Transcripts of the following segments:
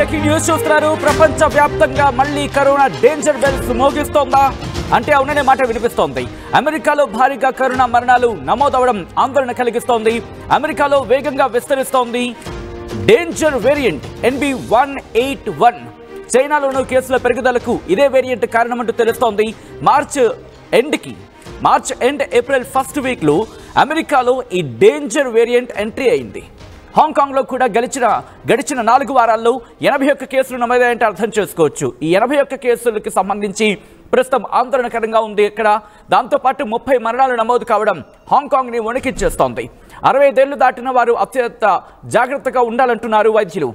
Breaking news చూస్తున్నారు. ప్రపంచ వ్యాప్తంగా మళ్ళీ కరోనా డేంజర్ బెల్స్ మోగిస్తోందా అంటే అవుననే మాట వినిపిస్తోంది. అమెరికాలో భారీగా కరోనా మరణాలు నమోదవడం ఆందోళన కలిగిస్తోంది. అమెరికాలో వేగంగా విస్తరిస్తోంది డేంజర్ వేరియంట్ NB181. చైనాలోనూ కేసుల పెరుగుదలకు ఇదే వేరియంట్ కారణమంటూ తెలుస్తోంది. మార్చ్ ఎండ్ ఏప్రిల్ ఫస్ట్ వీక్లో అమెరికాలో ఈ డేంజర్ వేరియంట్ ఎంట్రీ అయింది. హాంకాంగ్లో కూడా గడిచిన 4 వారాల్లో 81 కేసులు నమోదయ్యాయంటే అర్థం చేసుకోవచ్చు. ఈ 81 కేసులకు సంబంధించి ప్రస్తుతం ఆందోళనకరంగా ఉంది ఇక్కడ. దాంతోపాటు 30 మరణాలు నమోదు కావడం హాంకాంగ్ని వణికించేస్తోంది. 65 ఏళ్లు దాటిన వారు అత్యంత జాగ్రత్తగా ఉండాలంటున్నారు వైద్యులు.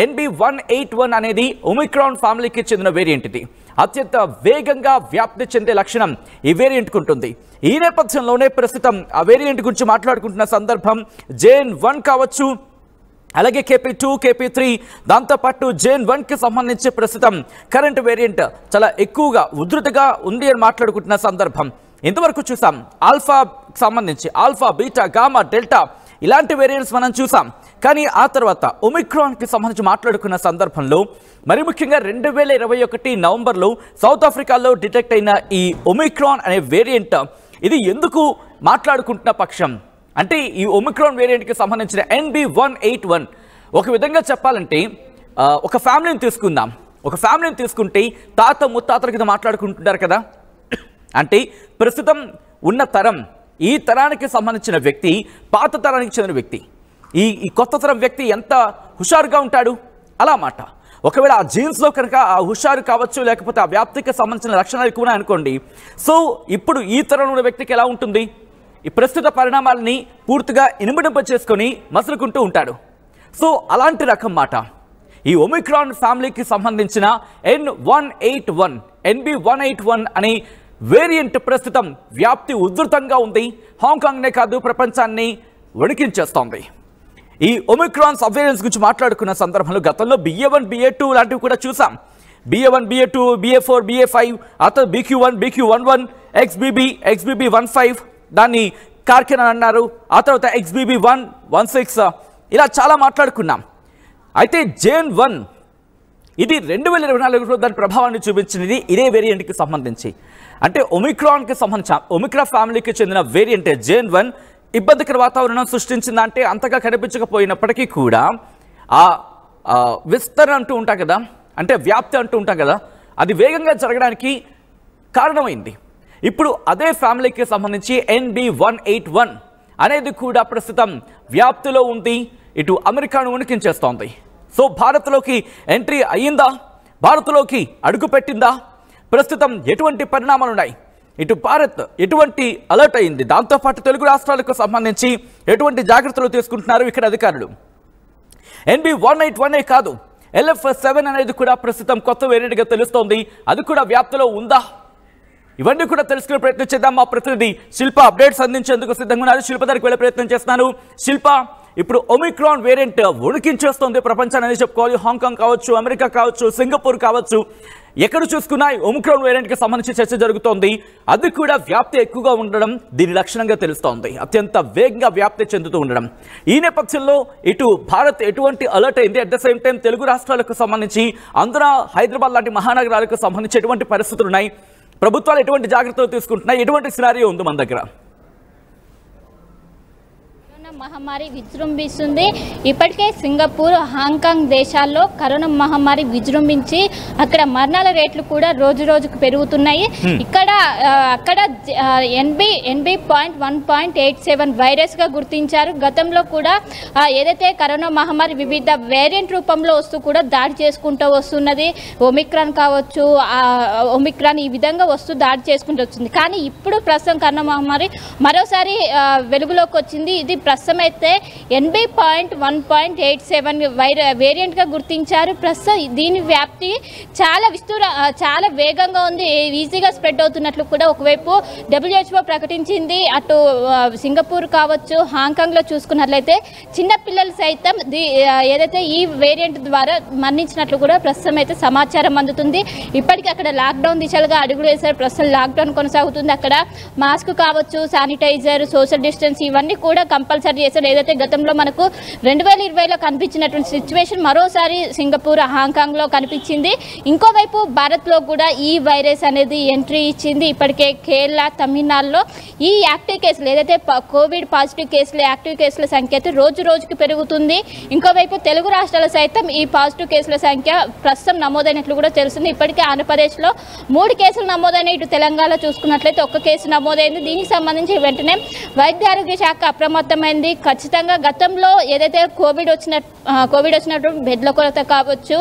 NB181 అనేది ఒమిక్రాన్ ఫ్యామిలీకి చెందిన వేరియంట్. ఇది అత్యంత వేగంగా వ్యాప్తి చెందే లక్షణం ఈ వేరియంట్కు ఉంటుంది. ఈ నేపథ్యంలోనే ప్రస్తుతం ఆ వేరియంట్ గురించి మాట్లాడుకుంటున్న సందర్భం JN1 కావచ్చు, అలాగే KP2, KP3, దాంతోపాటు JN1కి సంబంధించి ప్రస్తుతం కరెంట్ వేరియంట్ చాలా ఎక్కువగా ఉధృతిగా ఉంది అని మాట్లాడుకుంటున్న సందర్భం. ఇంతవరకు చూసాం ఆల్ఫాకి సంబంధించి ఆల్ఫా, బీటా, గామా, డెల్టా ఇలాంటి వేరియంట్స్ మనం చూసాం. కానీ ఆ తర్వాత ఒమిక్రాన్కి సంబంధించి మాట్లాడుకున్న సందర్భంలో మరి ముఖ్యంగా 2021 నవంబర్లో సౌత్ ఆఫ్రికాలో డిటెక్ట్ అయిన ఈ ఒమిక్రాన్ అనే వేరియంట్ ఇది ఎందుకు మాట్లాడుకుంటున్న పక్షం అంటే ఈ ఒమిక్రాన్ వేరియంట్కి సంబంధించిన NB181 ఒక విధంగా చెప్పాలంటే ఒక ఫ్యామిలీని తీసుకుందాం. ఒక ఫ్యామిలీని తీసుకుంటే తాత ముత్తాతల కింద మాట్లాడుకుంటున్నారు కదా. అంటే ప్రస్తుతం ఉన్న తరం, ఈ తరానికి సంబంధించిన వ్యక్తి పాత తరానికి చెందిన వ్యక్తి. ఈ కొత్త తరం వ్యక్తి ఎంత హుషారుగా ఉంటాడు అలా మాట. ఒకవేళ ఆ జీన్స్లో కనుక ఆ హుషారు కావచ్చు, లేకపోతే ఆ వ్యాప్తికి సంబంధించిన లక్షణాలు ఎక్కువ అనుకోండి. సో ఇప్పుడు ఈ తరంలో ఉన్న వ్యక్తికి ఎలా ఉంటుంది? ఈ ప్రస్తుత పరిణామాలని పూర్తిగా ఇనుమడింప చేసుకొని మసులుకుంటూ ఉంటాడు. సో అలాంటి రకం మాట ఈ ఒమిక్రాన్ ఫ్యామిలీకి సంబంధించిన NB181 అనే వేరియంట్ ప్రస్తుతం వ్యాప్తి ఉధృతంగా ఉంది. హాంకాంగ్నే కాదు ప్రపంచాన్ని వణికించేస్తోంది. ఈ ఒమిక్రాన్ సర్వేలెన్స్ గురించి మాట్లాడుకున్న సందర్భంలో గతంలో BA1, BA2 లాంటివి కూడా చూసాం. BA1, BA2, BA4, BA5, ఆ తర్వాత BQ1, BQ11, XBB15 దాన్ని కార్కెన్ అని అన్నారు. ఆ తర్వాత XBB116 ఇలా చాలా మాట్లాడుకున్నాం. అయితే JN1 ఇది 2024లో దాని ప్రభావాన్ని చూపించినది ఇదే వేరియంట్కి సంబంధించి. అంటే ఒమిక్రాన్కి సంబంధించిన ఒమిక్రాన్ ఫ్యామిలీకి చెందిన వేరియంట్ JN1 ఇబ్బందికర వాతావరణం సృష్టించిందంటే అంతగా కనిపించకపోయినప్పటికీ కూడా ఆ విస్తరణ అంటూ ఉంటాం కదా, అంటే వ్యాప్తి అంటూ ఉంటాం కదా, అది వేగంగా జరగడానికి కారణమైంది. ఇప్పుడు అదే ఫ్యామిలీకి సంబంధించి NB181 అనేది కూడా ప్రస్తుతం వ్యాప్తిలో ఉంది. ఇటు అమెరికాను వణికించేస్తోంది. సో భారత్లోకి ఎంట్రీ అయ్యిందా? భారత్లోకి అడుగుపెట్టిందా? ప్రస్తుతం ఎటువంటి పరిణామాలు ఉన్నాయి? ఇటు భారత్ ఎటువంటి అలర్ట్ అయింది? దాంతోపాటు తెలుగు రాష్ట్రాలకు సంబంధించి ఎటువంటి జాగ్రత్తలు తీసుకుంటున్నారు ఇక్కడ అధికారులు? NB181 కాదు, LF7 అనేది కూడా ప్రస్తుతం కొత్త వేరియంట్గా తెలుస్తోంది. అది కూడా వ్యాప్తిలో ఉందా? ఇవన్నీ కూడా తెలుసుకునే ప్రయత్నం చేద్దాం. మా ప్రతినిధి శిల్ప అప్డేట్స్ అందించేందుకు సిద్ధంగా ఉన్నారు. శిల్ప దగ్గరికి వెళ్ళే ప్రయత్నం చేస్తున్నాను. శిల్ప, ఇప్పుడు ఒమిక్రాన్ వేరియంట్ వణికించేస్తోంది ప్రపంచాన్ని అని చెప్పుకోవాలి. హాంకాంగ్ కావచ్చు, అమెరికా కావచ్చు, సింగపూర్ కావచ్చు, ఎక్కడ చూసుకున్నా ఒమిక్రాన్ వేరియంట్కి సంబంధించి చర్చ జరుగుతోంది. అది కూడా వ్యాప్తి ఎక్కువగా ఉండడం దీని లక్షణంగా తెలుస్తోంది. అత్యంత వేగంగా వ్యాప్తి చెందుతూ ఉండడం. ఈ నేపథ్యంలో ఇటు భారత్ ఎటువంటి అలర్ట్ అయింది, at the same time Telugu రాష్ట్రాలకు సంబంధించి ఆంధ్ర, హైదరాబాద్ లాంటి మహానగరాలకు సంబంధించి ఎటువంటి పరిస్థితులు ఉన్నాయి? ప్రభుత్వాలు ఎటువంటి జాగ్రత్తలు తీసుకుంటున్నాయి? ఎటువంటి సినారియో ఉంది మన దగ్గర? మహమ్మారి విజృంభిస్తుంది. ఇప్పటికే సింగపూర్, హాంకాంగ్ దేశాల్లో కరోనా మహమ్మారి విజృంభించి అక్కడ మరణాల రేట్లు కూడా రోజు రోజుకు పెరుగుతున్నాయి. అక్కడ NB.1.87 వైరస్గా గుర్తించారు. గతంలో కూడా ఏదైతే కరోనా మహమ్మారి వివిధ వేరియంట్ రూపంలో వస్తూ కూడా దాడి చేసుకుంటూ వస్తున్నది. ఒమిక్రాన్ కావచ్చు, ఒమిక్రాన్ ఈ విధంగా వస్తూ దాడి చేసుకుంటూ వస్తుంది. కానీ ఇప్పుడు ప్రస్తుతం కరోనా మహమ్మారి మరోసారి వెలుగులోకి వచ్చింది. ఇది ప్రస్తుతం అయితే NB.1.87 వేరియంట్గా గుర్తించారు. ప్రస్తుతం దీని వ్యాప్తి చాలా వేగంగా ఉంది. ఈజీగా స్ప్రెడ్ అవుతున్నట్లు కూడా ఒకవైపు WHO ప్రకటించింది. అటు సింగపూర్ కావచ్చు, హాంకాంగ్లో చూసుకున్నట్లయితే చిన్నపిల్లలు సైతం ఏదైతే ఈ వేరియంట్ ద్వారా మరణించినట్లు కూడా ప్రస్తుతం అయితే సమాచారం అందుతుంది. ఇప్పటికీ అక్కడ లాక్డౌన్ దిశలుగా అడుగులు వేశారు. ప్రస్తుతం లాక్డౌన్ కొనసాగుతుంది. అక్కడ మాస్క్ కావచ్చు, శానిటైజర్, సోషల్ డిస్టెన్స్ ఇవన్నీ కూడా కంపల్సరీ కట్టడి చేశారు. ఏదైతే గతంలో మనకు 2020లో కనిపించినటువంటి సిచ్యువేషన్ మరోసారి సింగపూర్, హాంకాంగ్లో కనిపించింది. ఇంకోవైపు భారత్లో కూడా ఈ వైరస్ అనేది ఎంట్రీ ఇచ్చింది. ఇప్పటికే కేరళ, తమిళనాడులో ఈ యాక్టివ్ కేసులు ఏదైతే కోవిడ్ పాజిటివ్ కేసులు, యాక్టివ్ కేసుల సంఖ్య అయితే రోజు రోజుకి పెరుగుతుంది. ఇంకోవైపు తెలుగు రాష్ట్రాల సైతం ఈ పాజిటివ్ కేసుల సంఖ్య ప్రస్తుతం నమోదైనట్లు కూడా తెలుస్తుంది. ఇప్పటికే ఆంధ్రప్రదేశ్లో 3 కేసులు నమోదైన, ఇటు తెలంగాణ చూసుకున్నట్లయితే 1 కేసు నమోదైంది. దీనికి సంబంధించి వెంటనే వైద్య ఆరోగ్య శాఖ అప్రమత్తమైంది. ఖచ్చితంగా గతంలో ఏదైతే కోవిడ్ వచ్చినప్పుడు బెడ్ల కొరత కావచ్చు,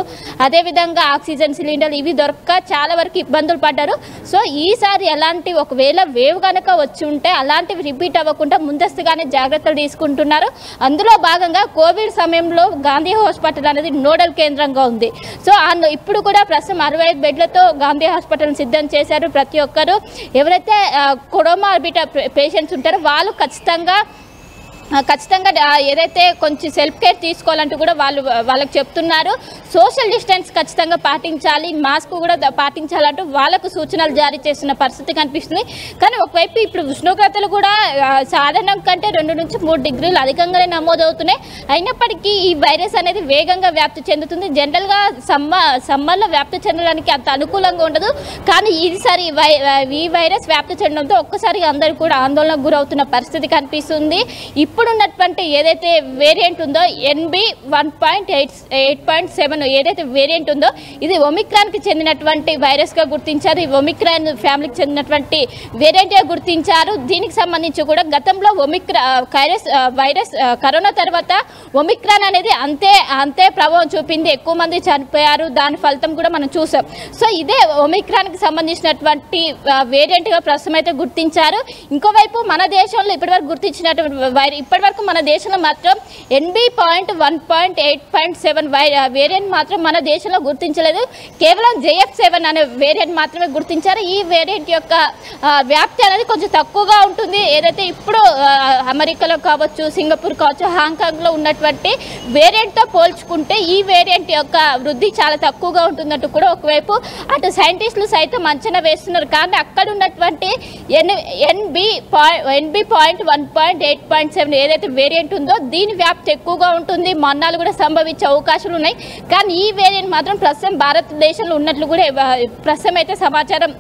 అదేవిధంగా ఆక్సిజన్ సిలిండర్లు ఇవి దొరక్క చాలా వరకు ఇబ్బందులు పడ్డారు. సో ఈసారి ఎలాంటి ఒకవేళ వేవ్ కనుక వచ్చి ఉంటే అలాంటివి రిపీట్ అవ్వకుండా ముందస్తుగానే జాగ్రత్తలు తీసుకుంటున్నారు. అందులో భాగంగా కోవిడ్ సమయంలో గాంధీ హాస్పిటల్ అనేది నోడల్ కేంద్రంగా ఉంది. సో ఇప్పుడు కూడా ప్రస్తుతం 65 బెడ్లతో గాంధీ హాస్పిటల్ సిద్ధం చేశారు. ప్రతి ఒక్కరు ఎవరైతే కొరోమార్బిడ్ పేషెంట్స్ ఉంటారో వాళ్ళు ఖచ్చితంగా ఏదైతే కొంచెం సెల్ఫ్ కేర్ తీసుకోవాలంటూ కూడా వాళ్ళకి చెప్తున్నారు. సోషల్ డిస్టెన్స్ ఖచ్చితంగా పాటించాలి, మాస్క్ కూడా పాటించాలంటూ వాళ్ళకు సూచనలు జారీ చేస్తున్న పరిస్థితి కనిపిస్తుంది. కానీ ఒకవైపు ఇప్పుడు ఉష్ణోగ్రతలు కూడా సాధారణం కంటే 2 నుంచి 3 డిగ్రీలు అధికంగానే నమోదవుతున్నాయి. అయినప్పటికీ ఈ వైరస్ అనేది వేగంగా వ్యాప్తి చెందుతుంది. జనరల్గా సమ్మర్లో వ్యాప్తి చెందడానికి అంత అనుకూలంగా ఉండదు. కానీ ఈసారి ఈ వైరస్ వ్యాప్తి చెందడంతో ఒక్కసారిగా అందరూ కూడా ఆందోళనకు గురవుతున్న పరిస్థితి కనిపిస్తుంది. ఇప్పుడున్నటువంటి ఏదైతే వేరియంట్ ఉందో NB.1.8.7 ఏదైతే వేరియంట్ ఉందో ఇది ఒమిక్రాన్కి చెందినటువంటి వైరస్గా గుర్తించారు. ఈ ఒమిక్రాన్ ఫ్యామిలీకి చెందినటువంటి వేరియంట్గా గుర్తించారు. దీనికి సంబంధించి కూడా గతంలో వైరస్ కరోనా తర్వాత ఒమిక్రాన్ అనేది అంతే ప్రభావం చూపింది. ఎక్కువ మంది చనిపోయారు. దాని ఫలితం కూడా మనం చూసాం. సో ఇదే ఒమిక్రాన్కి సంబంధించినటువంటి వేరియంట్గా ప్రస్తుతం అయితే గుర్తించారు. ఇంకోవైపు మన దేశంలో ఇప్పటివరకు గుర్తించినటువంటి ఇప్పటివరకు మన దేశంలో మాత్రం NB.1.8.7 వేరియంట్ మాత్రం మన దేశంలో గుర్తించలేదు. కేవలం JF7 అనే వేరియంట్ మాత్రమే గుర్తించారు. ఈ వేరియంట్ యొక్క వ్యాప్తి అనేది కొంచెం తక్కువగా ఉంటుంది. ఏదైతే ఇప్పుడు అమెరికాలో కావచ్చు, సింగపూర్ కావచ్చు, హాంకాంగ్లో ఉన్నటువంటి వేరియంట్తో పోల్చుకుంటే ఈ వేరియంట్ యొక్క వృద్ధి చాలా తక్కువగా ఉంటుందంటూ కూడా ఒకవైపు అటు సైంటిస్టులు సైతం అంచనా వేస్తున్నారు. కానీ అక్కడ ఉన్నటువంటి NB.1.8.7 ఏదైతే వేరియంట్ ఉందో దీని వ్యాప్తి ఎక్కువగా ఉంటుంది. మరణాలు కూడా సంభవించే అవకాశాలు ఉన్నాయి. కానీ ఈ వేరియంట్ మాత్రం ప్రస్తుతం భారతదేశంలో ఉన్నట్లు కూడా ప్రస్తుతం అయితే సమాచారం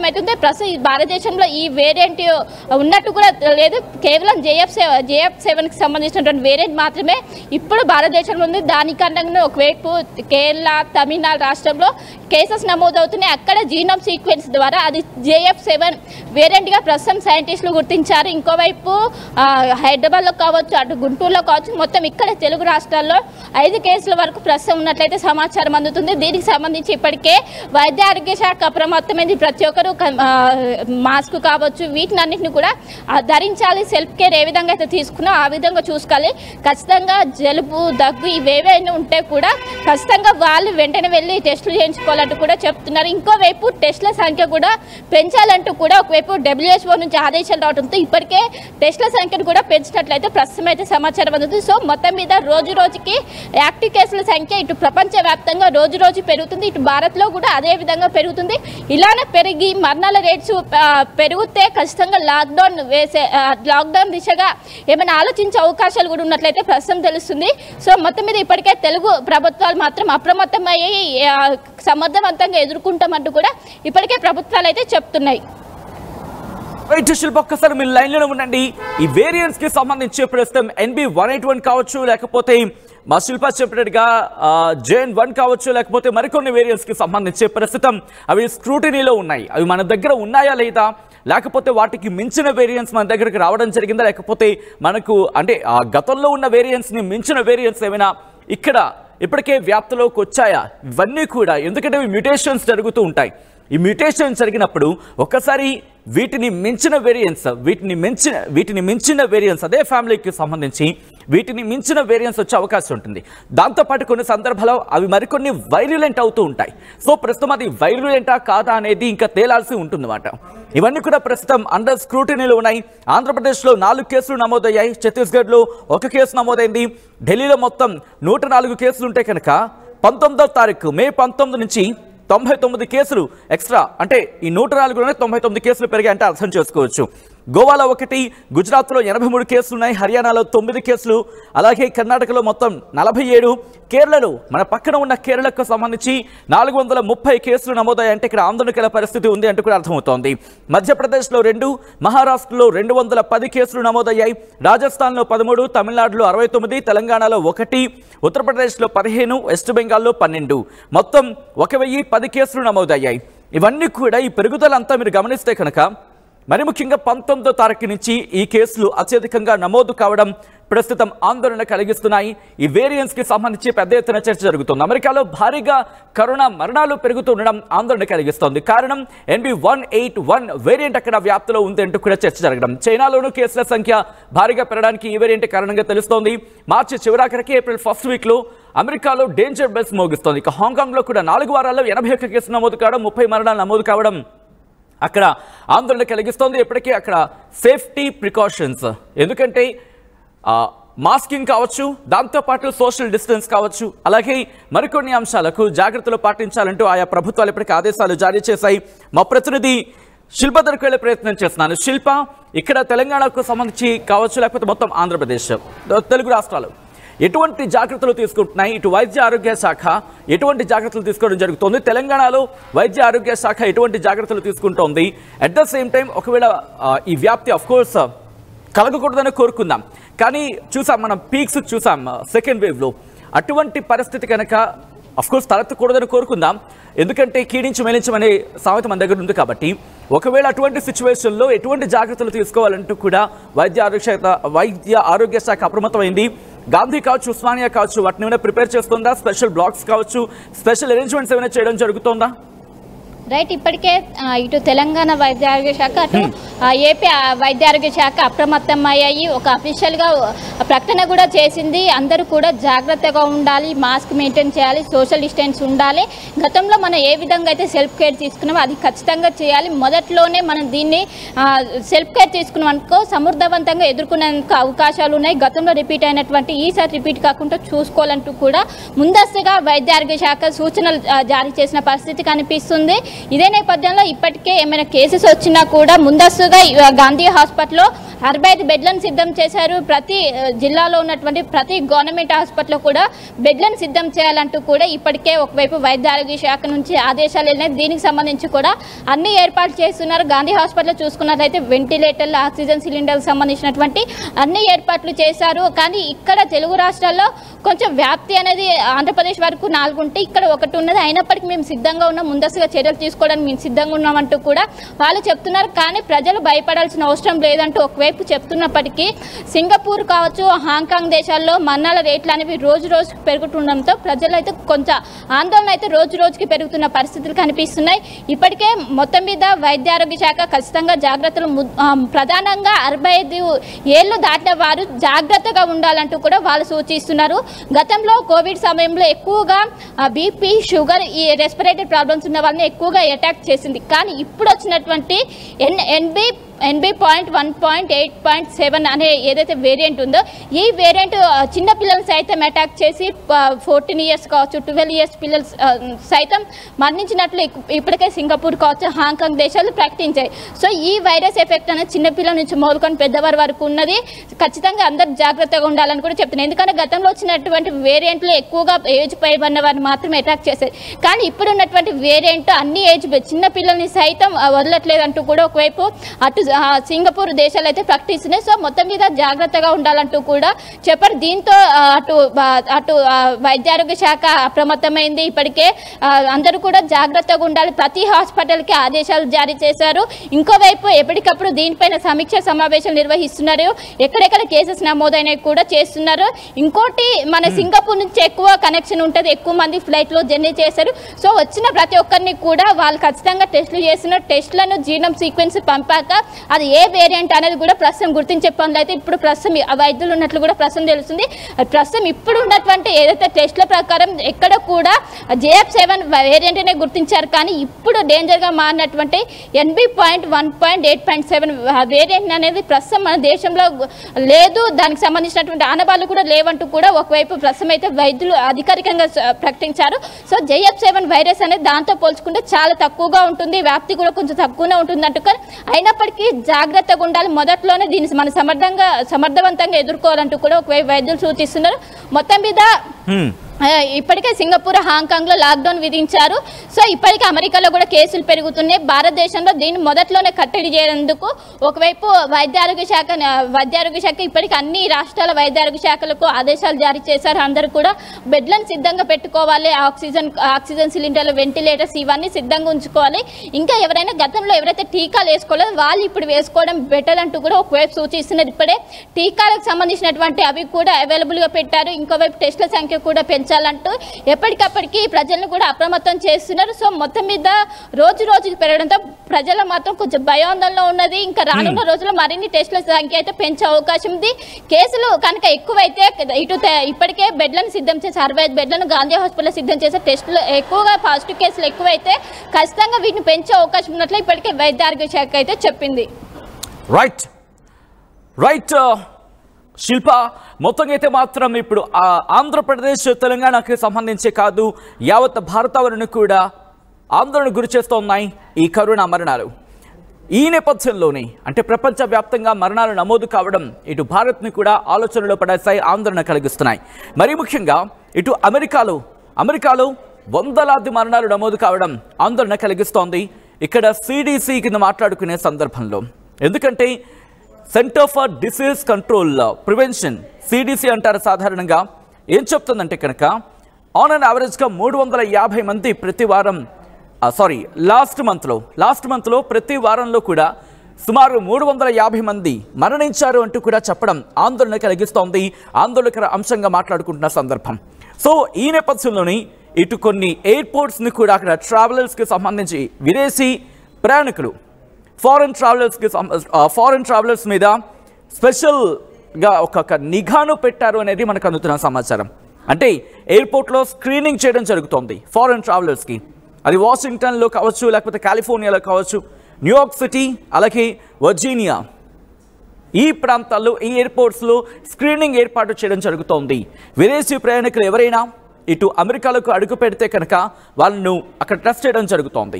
అయితే ఉంది. ప్రస్తుతం భారతదేశంలో ఈ వేరియంట్ ఉన్నట్టు కూడా లేదు. కేవలం JF7కి సంబంధించినటువంటి వేరియంట్ మాత్రమే ఇప్పుడు భారతదేశంలో ఉంది. దానికన్నా ఒకవైపు కేరళ, తమిళనాడు రాష్ట్రంలో కేసెస్ నమోదవుతున్నాయి. అక్కడ జీనోమ్ సీక్వెన్స్ ద్వారా అది JF7 వేరియంట్గా ప్రస్తుతం సైంటిస్టులు గుర్తించారు. ఇంకోవైపు హైదరాబాద్లో కావచ్చు, అటు గుంటూరులో కావచ్చు, మొత్తం ఇక్కడ తెలుగు రాష్ట్రాల్లో 5 కేసుల వరకు ప్రస్తుతం ఉన్నట్లయితే సమాచారం అందుతుంది. దీనికి సంబంధించి ఇప్పటికే వైద్య ఆరోగ్య శాఖ అప్రమత్తమైంది. ప్రతి ఒక్కరూ మాస్క్ కావచ్చు వీటినన్నింటినీ కూడా ధరించాలి. సెల్ఫ్ కేర్ ఏ విధంగా అయితే తీసుకున్నా ఆ విధంగా చూసుకోవాలి. ఖచ్చితంగా జలుబు, దగ్గు ఇవేవైనా ఉంటే కూడా ఖచ్చితంగా వాళ్ళు వెంటనే వెళ్ళి టెస్టులు చేయించుకోవాలంటూ కూడా చెప్తున్నారు. ఇంకోవైపు టెస్టుల సంఖ్య కూడా పెంచాలంటూ కూడా ఒకవైపు WHO నుంచి ఆదేశాలు రావడంతో ఇప్పటికే టెస్టుల సంఖ్యను కూడా పెంచినట్లయితే ప్రస్తుతం అయితే సమాచారం అందుతుంది. సో మొత్తం మీద రోజు రోజుకి యాక్టివ్ కేసుల సంఖ్య ఇటు ప్రపంచవ్యాప్తంగా రోజు పెరుగుతుంది. ఇటు భారత్లో కూడా అదే విధంగా పెరుగుతుంది. ఇలానే పెరిగి మరణాల రేట్స్ పెరిగితే ఖచ్చితంగా లాక్డౌన్ దిశగా ఏమైనా ఆలోచించే అవకాశాలు కూడా ఉన్నట్లయితే ప్రస్తుతం తెలుస్తుంది. సో మొత్తం మీద ఇప్పటికే తెలుగు ప్రభుత్వాలు మాత్రం అప్రమత్తమయ్యి సమర్థవంతంగా ఎదుర్కొంటామంటూ కూడా ఇప్పటికే ప్రభుత్వాలు అయితే చెప్తున్నాయి. శిల్ప ఒక్కసారి మీరు లైన్లో ఉండండి. ఈ వేరియంట్స్ కి సంబంధించి ప్రస్తుతం NB.181 కావచ్చు, లేకపోతే మా శిల్ప చెప్పినట్టుగా JN.1 కావచ్చు, లేకపోతే మరికొన్ని వేరియంట్స్ కి సంబంధించి ప్రస్తుతం అవి స్క్రూటినీలో ఉన్నాయి. అవి మన దగ్గర ఉన్నాయా లేదా, లేకపోతే వాటికి మించిన వేరియంట్స్ మన దగ్గరికి రావడం జరిగిందా, లేకపోతే మనకు అంటే గతంలో ఉన్న వేరియంట్స్ని మించిన వేరియంట్స్ ఏమైనా ఇక్కడ ఇప్పటికే వ్యాప్తిలోకి వచ్చాయా, ఇవన్నీ కూడా ఎందుకంటే మ్యూటేషన్స్ జరుగుతూ ఉంటాయి. ఈ మ్యూటేషన్ జరిగినప్పుడు ఒక్కసారి వీటిని మించిన వేరియంట్స్ అదే ఫ్యామిలీకి సంబంధించి వీటిని మించిన వేరియంట్స్ వచ్చే అవకాశం ఉంటుంది. దాంతోపాటు కొన్ని సందర్భాల్లో అవి మరికొన్ని వైరులెంట్ అవుతూ ఉంటాయి. సో ప్రస్తుతం అది వైరులెంటా కాదా అనేది ఇంకా తేలాల్సి ఉంటుందన్నమాట. ఇవన్నీ కూడా ప్రస్తుతం అండర్ స్క్రూటినీలో ఉన్నాయి. ఆంధ్రప్రదేశ్లో 4 కేసులు నమోదయ్యాయి, ఛత్తీస్గఢ్లో 1 కేసు నమోదైంది, ఢిల్లీలో మొత్తం 104 కేసులు ఉంటే కనుక 19వ తారీఖు మే 19 నుంచి 99 కేసులు ఎక్స్ట్రా, అంటే ఈ 104లోనే 99 కేసులు పెరిగాయంటే అర్థం చేసుకోవచ్చు. గోవాలో 1, గుజరాత్లో 83 కేసులు ఉన్నాయి, హర్యానాలో 9 కేసులు, అలాగే కర్ణాటకలో మొత్తం 47, కేరళలో మన పక్కన ఉన్న కేరళకు సంబంధించి 430 కేసులు నమోదయ్యాయంటే ఇక్కడ ఆందోళనకర పరిస్థితి ఉంది అంటూ కూడా అర్థమవుతోంది. మధ్యప్రదేశ్లో 2, మహారాష్ట్రలో 210 కేసులు నమోదయ్యాయి, రాజస్థాన్లో 13, తమిళనాడులో 69, తెలంగాణలో 1, ఉత్తరప్రదేశ్లో 15, వెస్ట్ బెంగాల్లో 12, మొత్తం 1010 కేసులు నమోదయ్యాయి. ఇవన్నీ కూడా ఈ పెరుగుదలంతా మీరు గమనిస్తే కనుక మరి ముఖ్యంగా 19వ తారీఖు నుంచి ఈ కేసులు అత్యధికంగా నమోదు కావడం ప్రస్తుతం ఆందోళన కలిగిస్తున్నాయి. ఈ వేరియంట్స్కి సంబంధించి పెద్ద ఎత్తున చర్చ జరుగుతుంది. అమెరికాలో భారీగా కరోనా మరణాలు పెరుగుతుండడం ఆందోళన కలిగిస్తోంది. కారణం NB181 వేరియంట్ అక్కడ వ్యాప్తిలో ఉంది అంటూ కూడా చర్చ జరగడం. చైనాలోనూ కేసుల సంఖ్య భారీగా పెరగడానికి ఈ వేరియంట్ కారణంగా తెలుస్తోంది. మార్చి చివరాఖరికి ఏప్రిల్ ఫస్ట్ వీక్లో అమెరికాలో డేంజర్ బెల్స్ మోగిస్తోంది. ఇక హాంకాంగ్లో కూడా 4 వారాల్లో 81 కేసులు నమోదు కావడం, 30 మరణాలు నమోదు కావడం అక్కడ ఆందోళన కలిగిస్తోంది. ఇప్పటికీ అక్కడ సేఫ్టీ ప్రికాషన్స్, ఎందుకంటే మాస్కింగ్ కావచ్చు, దాంతోపాటు సోషల్ డిస్టెన్స్ కావచ్చు, అలాగే మరికొన్ని అంశాలకు జాగ్రత్తలు పాటించాలంటూ ఆయా ప్రభుత్వాలు ఇప్పటికీ ఆదేశాలు జారీ చేశాయి. మా ప్రతినిధి శిల్ప దగ్గరికి వెళ్ళే ప్రయత్నం చేస్తున్నాను. శిల్ప, ఇక్కడ తెలంగాణకు సంబంధించి కావచ్చు, లేకపోతే మొత్తం ఆంధ్రప్రదేశ్, తెలుగు రాష్ట్రాలు ఎటువంటి జాగ్రత్తలు తీసుకుంటున్నాయి? ఇటు వైద్య ఆరోగ్య శాఖ ఎటువంటి జాగ్రత్తలు తీసుకోవడం జరుగుతుంది? తెలంగాణలో వైద్య ఆరోగ్య శాఖ ఎటువంటి జాగ్రత్తలు తీసుకుంటోంది? అట్ ద సేమ్ టైం ఒకవేళ ఈ వ్యాప్తి అఫ్కోర్స్ కలగకూడదని కోరుకుందాం, కానీ చూసాం, మనం పీక్స్ చూసాం సెకండ్ వేవ్లో. అటువంటి పరిస్థితి కనుక అఫ్కోర్స్ తలెత్తకూడదని కోరుకుందాం, ఎందుకంటే కీడించి మేలించమనే సామెత మన దగ్గర ఉంది కాబట్టి. ఒకవేళ అటువంటి సిచ్యువేషన్లో ఎటువంటి జాగ్రత్తలు తీసుకోవాలంటూ కూడా వైద్య ఆరోగ్య శాఖ అప్రమత్తమైంది. గాంధీ కావచ్చు, ఉస్మానియా కావచ్చు, వాటిని ఏమైనా ప్రిపేర్ చేస్తుందా? స్పెషల్ బ్లాక్స్ కావచ్చు, స్పెషల్ అరేంజ్మెంట్స్ ఏమైనా చేయడం జరుగుతుందా? రైట్, ఇప్పటికే ఇటు తెలంగాణ వైద్య ఆరోగ్య శాఖ, అటు ఏపీ వైద్య ఆరోగ్య శాఖ అప్రమత్తం అయ్యాయి. ఒక అఫీషియల్గా ప్రకటన కూడా చేసింది. అందరూ కూడా జాగ్రత్తగా ఉండాలి, మాస్క్ మెయింటైన్ చేయాలి, సోషల్ డిస్టెన్స్ ఉండాలి. గతంలో మనం ఏ విధంగా అయితే సెల్ఫ్ కేర్ తీసుకున్నామో అది ఖచ్చితంగా చేయాలి. మొదట్లోనే మనం దీన్ని సెల్ఫ్ కేర్ తీసుకున్నాం అనుకో సమర్థవంతంగా ఎదుర్కొనేందుకు అవకాశాలు ఉన్నాయి. గతంలో రిపీట్ అయినటువంటి ఈసారి రిపీట్ కాకుండా చూసుకోవాలంటూ కూడా ముందస్తుగా వైద్య ఆరోగ్య శాఖ సూచనలు జారీ చేసిన పరిస్థితి కనిపిస్తుంది. ఇదే నేపథ్యంలో ఇప్పటికే ఏమైనా కేసెస్ వచ్చినా కూడా ముందస్తుగా గాంధీ హాస్పిటల్లో 65 బెడ్లను సిద్ధం చేశారు. ప్రతి జిల్లాలో ఉన్నటువంటి ప్రతి గవర్నమెంట్ హాస్పిటల్లో కూడా బెడ్లను సిద్ధం చేయాలంటూ కూడా ఇప్పటికే ఒకవైపు వైద్య ఆరోగ్య శాఖ నుంచి ఆదేశాలు వెళ్ళినాయి. దీనికి సంబంధించి కూడా అన్ని ఏర్పాట్లు చేస్తున్నారు. గాంధీ హాస్పిటల్లో చూసుకున్నట్లయితే వెంటిలేటర్లు, ఆక్సిజన్ సిలిండర్లకు సంబంధించినటువంటి అన్ని ఏర్పాట్లు చేశారు. కానీ ఇక్కడ తెలుగు రాష్ట్రాల్లో కొంచెం వ్యాప్తి అనేది ఆంధ్రప్రదేశ్ వరకు 4 ఉంటే ఇక్కడ 1 ఉన్నది. అయినప్పటికీ మేము సిద్ధంగా ఉన్నాం, ముందస్తుగా చర్యలు తీసుకోవడానికి మేము సిద్ధంగా ఉన్నామంటూ కూడా వాళ్ళు చెప్తున్నారు. కానీ ప్రజలు భయపడాల్సిన అవసరం లేదంటూ ఒకవైపు చెప్తున్నప్పటికీ సింగపూర్ కావచ్చు, హాంకాంగ్ దేశాల్లో మరణాల రేట్లు అనేవి రోజు రోజుకి పెరుగుతుండడంతో ప్రజలు అయితే కొంచెం ఆందోళన అయితే రోజు రోజుకి పెరుగుతున్న పరిస్థితులు కనిపిస్తున్నాయి. ఇప్పటికే మొత్తం మీద వైద్య ఆరోగ్య శాఖ ఖచ్చితంగా జాగ్రత్తలు, ప్రధానంగా 65 ఏళ్ళు దాటిన వారు జాగ్రత్తగా ఉండాలంటూ కూడా వాళ్ళు సూచిస్తున్నారు. గతంలో కోవిడ్ సమయంలో ఎక్కువగా బీపీ, షుగర్, ఈ రెస్పిరేటరీ ప్రాబ్లమ్స్ ఉన్న వాళ్ళని ఎక్కువగా అటాక్ చేసింది. కానీ ఇప్పుడు వచ్చినటువంటి NB.1.8.7 అనే ఏదైతే వేరియంట్ ఉందో ఈ వేరియంట్ చిన్నపిల్లలు సైతం అటాక్ చేసి 14 ఇయర్స్ కావచ్చు, 12 ఇయర్స్ పిల్లలు సైతం మరణించినట్లు ఇప్పటికే సింగపూర్ కావచ్చు, హాంకాంగ్ దేశాలు ప్రకటించాయి. సో ఈ వైరస్ ఎఫెక్ట్ అనేది చిన్నపిల్లల నుంచి మొదలుకొని పెద్దవారి వరకు ఉన్నది. ఖచ్చితంగా అందరు జాగ్రత్తగా ఉండాలని కూడా చెప్తున్నాను. ఎందుకంటే గతంలో వచ్చినటువంటి వేరియంట్లు ఎక్కువగా ఏజ్ పైబడిన వారిని మాత్రమే అటాక్ చేశాయి. కానీ ఇప్పుడు ఉన్నటువంటి వేరియంట్ అన్ని ఏజ్ చిన్నపిల్లల్ని సైతం వదలట్లేదంటూ కూడా ఒకవైపు అటు సింగపూర్ దేశాలు అయితే ప్రకటిస్తున్నాయి. సో మొత్తం మీద జాగ్రత్తగా ఉండాలంటూ కూడా చెప్పారు. దీంతో అటు వైద్య ఆరోగ్య శాఖ అప్రమత్తమైంది. ఇప్పటికే అందరూ కూడా జాగ్రత్తగా ఉండాలి, ప్రతి హాస్పిటల్కి ఆదేశాలు జారీ చేశారు. ఇంకోవైపు ఎప్పటికప్పుడు దీనిపైన సమీక్ష సమావేశాలు నిర్వహిస్తున్నారు. ఎక్కడెక్కడ కేసెస్ నమోదైనవి కూడా చేస్తున్నారు. ఇంకోటి, మన సింగపూర్ నుంచి ఎక్కువ కనెక్షన్ ఉంటుంది, ఎక్కువ మంది ఫ్లైట్లో జర్నీ చేశారు. సో వచ్చిన ప్రతి ఒక్కరిని కూడా వాళ్ళు ఖచ్చితంగా టెస్టులు చేస్తున్నారు. టెస్టులను జీనోమ్ సీక్వెన్స్ పంపాక అది ఏ వేరియంట్ అనేది కూడా ప్రస్తుతం గుర్తించే పనులు అయితే ఇప్పుడు ప్రస్తుతం వైద్యులు ఉన్నట్లు కూడా ప్రస్తుతం తెలుస్తుంది. ప్రస్తుతం ఇప్పుడు ఉన్నటువంటి ఏదైతే టెస్టుల ప్రకారం ఎక్కడ కూడా JF7 వేరియంట్నే గుర్తించారు. కానీ ఇప్పుడు డేంజర్గా మారినటువంటి NB.1.8.7 వేరియంట్ అనేది ప్రస్తుతం మన దేశంలో లేదు. దానికి సంబంధించినటువంటి ఆనవాళ్ళు కూడా లేవంటూ కూడా ఒకవైపు ప్రస్తుతం అయితే వైద్యులు అధికారికంగా ప్రకటించారు. సో JF7 వైరస్ అనేది దాంతో పోల్చుకుంటే చాలా తక్కువగా ఉంటుంది, వ్యాప్తి కూడా కొంచెం తక్కువనే ఉంటుంది అంటూ. అయినప్పటికీ జాగ్రత్తగా ఉండాలి, మొదట్లోనే దీన్ని మనం సమర్థవంతంగా ఎదుర్కోవాలంటూ కూడా ఒకవైపు వైద్యులు సూచిస్తున్నారు. మొత్తం మీద ఇప్పటికే సింగపూర్, హాంకాంగ్లో లాక్డౌన్ విధించారు. సో ఇప్పటికే అమెరికాలో కూడా కేసులు పెరుగుతున్నాయి. భారతదేశంలో దీన్ని మొదట్లోనే కట్టడి చేసేందుకు ఒకవైపు వైద్య ఆరోగ్య శాఖ ఇప్పటికీ అన్ని రాష్ట్రాల వైద్య ఆరోగ్య శాఖలకు ఆదేశాలు జారీ చేశారు. అందరూ కూడా బెడ్లను సిద్ధంగా పెట్టుకోవాలి, ఆక్సిజన్ సిలిండర్లు, వెంటిలేటర్స్ ఇవన్నీ సిద్ధంగా ఉంచుకోవాలి. ఇంకా ఎవరైనా గతంలో ఎవరైతే టీకాలు వేసుకోలేదో వాళ్ళు ఇప్పుడు వేసుకోవడం బెటర్ అంటూ కూడా ఒకవైపు సూచిస్తున్నారు. ఇప్పుడే టీకాలకు సంబంధించినటువంటి అవి కూడా అవైలబుల్గా పెట్టారు. ఇంకోవైపు టెస్టుల సంఖ్య కూడా పెంచాలంటూ ఎప్పటికప్పటికి ప్రజలను కూడా అప్రమత్తం చేస్తున్నారు. సో మొత్తం మీద రోజుకి పెరగడంతో ప్రజల మాత్రం కొంచెం భయాందోళనలో ఉన్నది. ఇంకా రానున్న రోజుల్లో మరిన్ని టెస్టుల సంఖ్య అయితే పెంచే అవకాశం ఉంది. కేసులు కనుక ఎక్కువైతే ఇప్పటికే బెడ్లను సిద్ధం చేసి 65 బెడ్లను గాంధీ హాస్పిటల్ సిద్ధం చేసే టెస్టులు ఎక్కువగా పాజిటివ్ కేసులు ఎక్కువైతే ఖచ్చితంగా వీటిని పెంచే అవకాశం ఉన్నట్లు ఇప్పటికే వైద్య ఆరోగ్య శాఖ అయితే చెప్పింది. రైట్ శిల్ప, మొత్తంగా అయితే మాత్రం ఇప్పుడు ఆంధ్రప్రదేశ్, తెలంగాణకి సంబంధించి కాదు, యావత్ భారతావరణను కూడా ఆందోళన గురి చేస్తున్నాయి ఈ కరోనా మరణాలు. ఈ నేపథ్యంలోనే అంటే ప్రపంచవ్యాప్తంగా మరణాలు నమోదు కావడం ఇటు భారత్ని కూడా ఆలోచనలో పడేస్తాయి, ఆందోళన కలిగిస్తున్నాయి. మరీ ముఖ్యంగా ఇటు అమెరికాలో వందలాది మరణాలు నమోదు కావడం ఆందోళన కలిగిస్తోంది. ఇక్కడ CDC కింద మాట్లాడుకునే సందర్భంలో, ఎందుకంటే centre for disease control prevention, CDC అంటారు సాధారణంగా, ఏం చెప్తుందంటే కనుక ఆన్ అండ్ యావరేజ్గా 350 మంది ప్రతి వారం లాస్ట్ మంత్లో ప్రతి వారంలో కూడా సుమారు 350 మంది మరణించారు అంటూ కూడా చెప్పడం ఆందోళన కలిగిస్తోంది. ఆందోళనకర అంశంగా మాట్లాడుకుంటున్న సందర్భం. సో ఈ నేపథ్యంలోని ఇటు కొన్ని ఎయిర్పోర్ట్స్ని కూడా అక్కడ ట్రావెలర్స్కి సంబంధించి విదేశీ ప్రయాణికులు ఫారెన్ ట్రావెలర్స్ మీద స్పెషల్గా ఒక నిఘాను పెట్టారు అనేది మనకు అందుతున్న సమాచారం. అంటే ఎయిర్పోర్ట్లో స్క్రీనింగ్ చేయడం జరుగుతోంది ఫారెన్ ట్రావెలర్స్కి. అది వాషింగ్టన్లో కావచ్చు, లేకపోతే కాలిఫోర్నియాలో కావచ్చు, న్యూయార్క్ సిటీ, అలాగే వర్జీనియా, ఈ ప్రాంతాల్లో ఈ ఎయిర్పోర్ట్స్లో స్క్రీనింగ్ ఏర్పాటు చేయడం జరుగుతోంది. విదేశీ ప్రయాణికులు ఎవరైనా ఇటు అమెరికాలకు అడుగు పెడితే కనుక వాళ్ళను అక్కడ టెస్ట్ చేయడం జరుగుతోంది.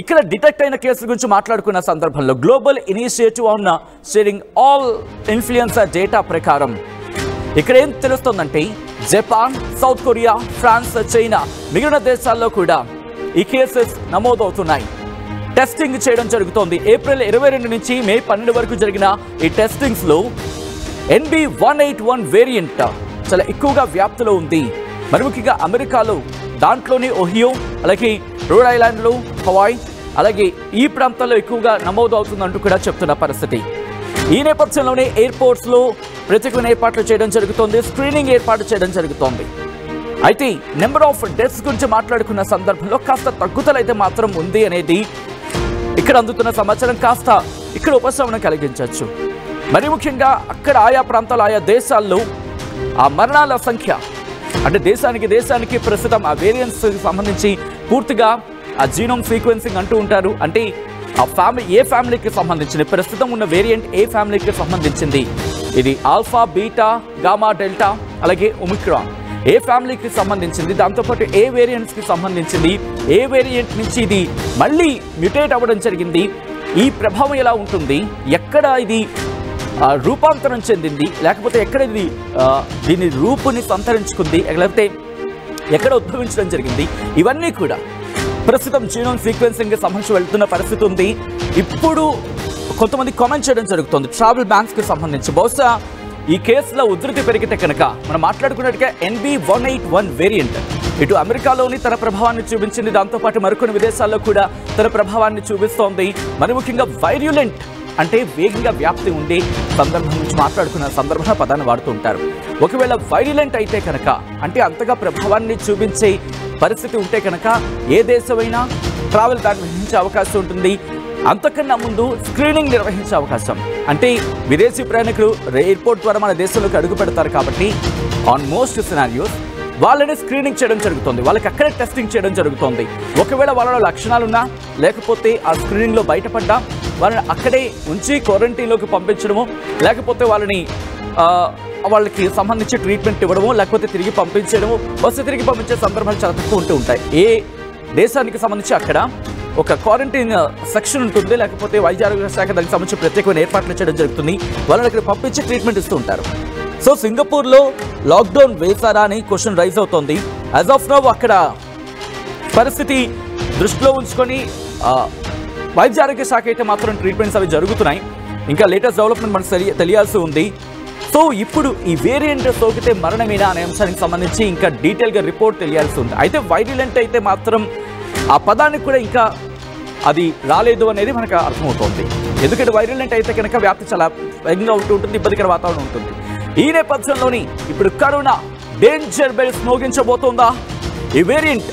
ఇక్కడ డిటెక్ట్ అయిన కేసుల గురించి మాట్లాడుకున్న సందర్భంలో global initiative on sharing all influencer data ప్రకారం ఇక్కడ ఏం తెలుస్తోందంటే Japan, south Korea, France, China మిగిలిన దేశాల్లో కూడా ఈ కేసెస్ నమోదవుతున్నాయి. టెస్టింగ్ చేయడం జరుగుతోంది. ఏప్రిల్ 22 నుంచి మే 12 వరకు జరిగిన ఈ టెస్టింగ్స్లో NB181 వేరియంట్ చాలా ఎక్కువగా వ్యాప్తిలో ఉంది. మరి ముఖ్యంగా అమెరికాలో దాంట్లోని ఒహియో, అలాగే రోడ్ ఐలాండ్లో, హవాయ్, అలాగే ఈ ప్రాంతాల్లో ఎక్కువగా నమోదు అవుతుందంటూ కూడా చెప్తున్న పరిస్థితి. ఈ నేపథ్యంలోనే ఎయిర్పోర్ట్స్లో ప్రత్యేకమైన ఏర్పాట్లు చేయడం జరుగుతోంది, స్క్రీనింగ్ ఏర్పాటు చేయడం జరుగుతోంది. అయితే నెంబర్ ఆఫ్ డెత్స్ గురించి మాట్లాడుకున్న సందర్భంలో కాస్త తగ్గుదలైతే మాత్రం ఉంది అనేది ఇక్కడ అందుతున్న సమాచారం. కాస్త ఇక్కడ ఉపశమనం కలిగించవచ్చు. మరి ముఖ్యంగా అక్కడ ఆయా ప్రాంతాలు, ఆయా దేశాల్లో ఆ మరణాల సంఖ్య అంటే దేశానికి ప్రస్తుతం ఆ వేరియంట్స్కి సంబంధించి పూర్తిగా ఆ జీనోమ్ సీక్వెన్సింగ్ అంటూ ఉంటారు. అంటే ఆ ఏ ఫ్యామిలీకి సంబంధించింది, ప్రస్తుతం ఉన్న వేరియంట్ ఏ ఫ్యామిలీకి సంబంధించింది, ఇది ఆల్ఫా, బీటా, గామా, డెల్టా, అలాగే ఒమిక్రాన్ ఏ ఫ్యామిలీకి సంబంధించింది, దాంతోపాటు ఏ వేరియంట్స్కి సంబంధించింది, ఏ వేరియంట్ నుంచి ఇది మళ్ళీ మ్యూటేట్ అవ్వడం జరిగింది, ఈ ప్రభావం ఎలా ఉంటుంది, ఎక్కడ ఇది రూపాంతరం చెందింది, లేకపోతే ఎక్కడ ఇది దీని రూపుని సంతరించుకుంది, లేకపోతే ఎక్కడ ఉద్భవించడం జరిగింది, ఇవన్నీ కూడా ప్రస్తుతం జీనోమ్ సీక్వెన్సింగ్కి సంబంధించి వెళ్తున్న పరిస్థితి ఉంది. ఇప్పుడు కొంతమంది కామెంట్ చేయడం జరుగుతుంది ట్రావెల్ బ్యాన్స్కి సంబంధించి. బహుశా ఈ కేసులో ఉధృతి పెరిగితే కనుక మనం మాట్లాడుకున్నట్టుగా NB181 వేరియంట్ ఇటు అమెరికాలోని తన ప్రభావాన్ని చూపించింది, దాంతోపాటు మరికొన్ని విదేశాల్లో కూడా తన ప్రభావాన్ని చూపిస్తోంది. మరి ముఖ్యంగా వైర్యులెంట్ అంటే వేగంగా వ్యాప్తి ఉండే సందర్భం నుంచి మాట్లాడుకున్న సందర్భంలో పదాన్ని వాడుతూ ఉంటారు. ఒకవేళ వైర్యులెంట్ అయితే కనుక అంటే అంతగా ప్రభావాన్ని చూపించే పరిస్థితి ఉంటే కనుక ఏ దేశమైనా ట్రావెల్ బ్యాన్ విధించే అవకాశం ఉంటుంది. అంతకన్నా ముందు స్క్రీనింగ్ నిర్వహించే అవకాశం, అంటే విదేశీ ప్రయాణికులు ఎయిర్పోర్ట్ ద్వారా మన దేశంలోకి అడుగు పెడతారు కాబట్టి ఆన్ మోస్ట్ సినారియోస్ వాళ్ళని స్క్రీనింగ్ చేయడం జరుగుతుంది, వాళ్ళకి అక్కడే టెస్టింగ్ చేయడం జరుగుతుంది. ఒకవేళ వాళ్ళలో లక్షణాలున్నా లేకపోతే ఆ స్క్రీనింగ్లో బయటపడ్డా వాళ్ళని అక్కడే ఉంచి క్వారంటైన్లోకి పంపించడము, లేకపోతే వాళ్ళకి సంబంధించి ట్రీట్మెంట్ ఇవ్వడము, లేకపోతే తిరిగి పంపించడము, వస్తే తిరిగి పంపించే సందర్భాలు చాలా తక్కువ ఉంటూ ఉంటాయి. ఏ దేశానికి సంబంధించి అక్కడ ఒక క్వారంటైన్ సెక్షన్ ఉంటుంది, లేకపోతే వైద్య ఆరోగ్య శాఖ దానికి సంబంధించి ప్రత్యేకమైన ఏర్పాట్లు చేయడం జరుగుతుంది. వాళ్ళని అక్కడ పంపించి ట్రీట్మెంట్ ఇస్తూ ఉంటారు. సో సింగపూర్లో లాక్డౌన్ వేశారా అని క్వశ్చన్ రైజ్ అవుతోంది. యాజ్ ఆఫ్ నౌ అక్కడ పరిస్థితి దృష్టిలో ఉంచుకొని వైద్య ఆరోగ్య శాఖ అయితే మాత్రం ట్రీట్మెంట్స్ అవి జరుగుతున్నాయి. ఇంకా లేటెస్ట్ డెవలప్మెంట్ మనకు తెలియాల్సి ఉంది. సో ఇప్పుడు ఈ వేరియంట్ సోకితే మరణమేనా అనే అంశానికి సంబంధించి ఇంకా డీటెయిల్గా రిపోర్ట్ తెలియాల్సి ఉంది. అయితే వైరిలెంట్ అయితే మాత్రం ఆ పదానికి కూడా ఇంకా అది రాలేదు అనేది మనకు అర్థమవుతోంది. ఎందుకంటే వైరిలెంట్ అయితే కనుక వ్యాప్తి చాలా వేగంగా ఉంటుంది, ఇబ్బందికర వాతావరణం ఉంటుంది. ఈ నేపథ్యంలోని ఇప్పుడు కరోనా డేంజర్ బెల్స్ మోగించబోతోందా? ఈ వేరియంట్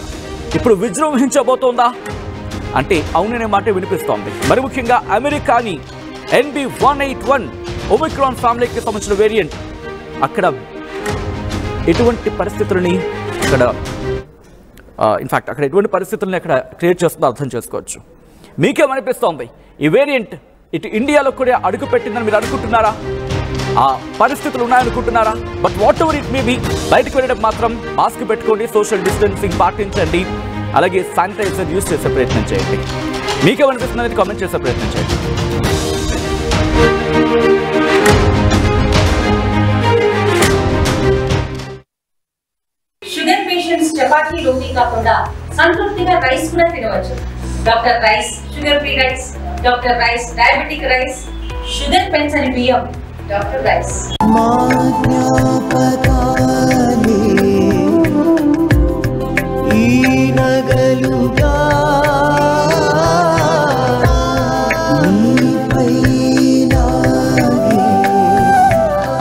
ఇప్పుడు విజృంభించబోతోందా అంటే అవుననే మాట వినిపిస్తోంది. మరి ముఖ్యంగా అమెరికాని NB181 ఒమిక్రాన్ ఫ్యామిలీకి సంబంధించిన వేరియంట్ అక్కడ ఎటువంటి పరిస్థితులని అక్కడ ఎటువంటి పరిస్థితులని అక్కడ క్రియేట్ చేస్తుందో అర్థం చేసుకోవచ్చు. మీకేమనిపిస్తోంది? ఈ వేరియంట్ ఇటు ఇండియాలో కూడా అడుగు పెట్టిందని మీరు అనుకుంటున్నారా? ఆ పరిస్థితులు ఉన్నాయనుకుంటున్నారా? But whatever it may be, బయటకు వెళ్ళడం మాత్రం మాస్క్ పెట్టుకోండి, సోషల్ డిస్టెన్సింగ్ పాటించండి, అలాగే శానిటైజర్ యూజ్ చేసే ప్రయత్నం చేయండి. మీకేమనిపిస్తుంది కామెంట్ చేసే ప్రయత్నం చేయండి. షుగర్ పేషెంట్స్ చపాతీ రోటీ కాకుండా సంతృప్తిగా రైస్ కూడా తినవచ్చు. Doctor rice, sugar free rice, doctor rice, diabetic rice, sugar పెంచని బియ్యం, డాక్టర్ రైస్.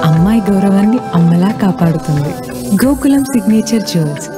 అమ్మాయి గౌరవాన్ని అమ్మలా కాపాడుతుంది. Gokulam signature jewels,